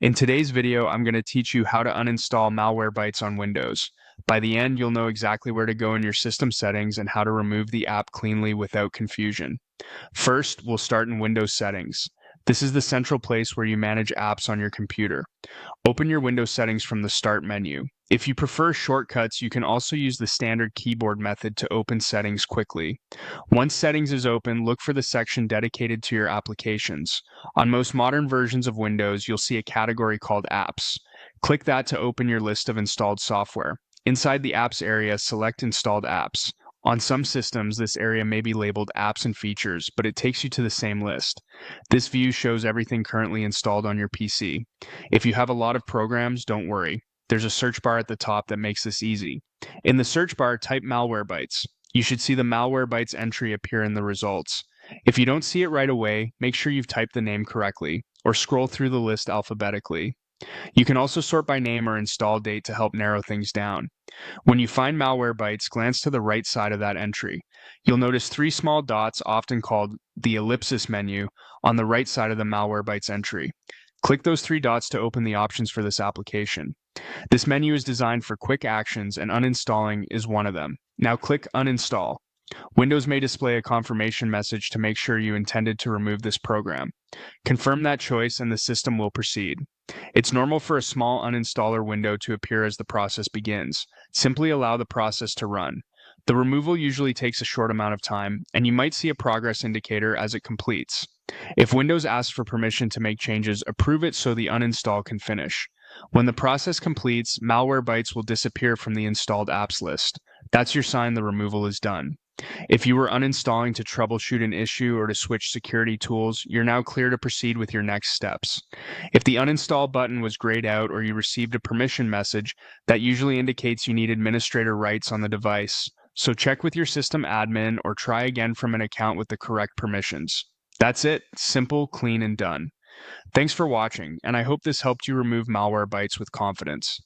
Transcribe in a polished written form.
In today's video, I'm going to teach you how to uninstall Malwarebytes on Windows. By the end, you'll know exactly where to go in your system settings and how to remove the app cleanly without confusion. First, we'll start in Windows Settings. This is the central place where you manage apps on your computer. Open your Windows settings from the Start menu. If you prefer shortcuts, you can also use the standard keyboard method to open settings quickly. Once settings is open, look for the section dedicated to your applications. On most modern versions of Windows, you'll see a category called Apps. Click that to open your list of installed software. Inside the Apps area, select Installed Apps. On some systems, this area may be labeled Apps and Features, but it takes you to the same list. This view shows everything currently installed on your PC. If you have a lot of programs, don't worry. There's a search bar at the top that makes this easy. In the search bar, type Malwarebytes. You should see the Malwarebytes entry appear in the results. If you don't see it right away, make sure you've typed the name correctly, or scroll through the list alphabetically. You can also sort by name or install date to help narrow things down. When you find Malwarebytes, glance to the right side of that entry. You'll notice three small dots, often called the ellipsis menu, on the right side of the Malwarebytes entry. Click those three dots to open the options for this application. This menu is designed for quick actions, and uninstalling is one of them. Now click Uninstall. Windows may display a confirmation message to make sure you intended to remove this program. Confirm that choice and the system will proceed. It's normal for a small uninstaller window to appear as the process begins. Simply allow the process to run. The removal usually takes a short amount of time, and you might see a progress indicator as it completes. If Windows asks for permission to make changes, approve it so the uninstall can finish. When the process completes, Malwarebytes will disappear from the installed apps list. That's your sign the removal is done. If you were uninstalling to troubleshoot an issue or to switch security tools, you're now clear to proceed with your next steps. If the uninstall button was grayed out or you received a permission message, that usually indicates you need administrator rights on the device. So check with your system admin or try again from an account with the correct permissions. That's it, simple, clean, and done. Thanks for watching, and I hope this helped you remove Malwarebytes with confidence.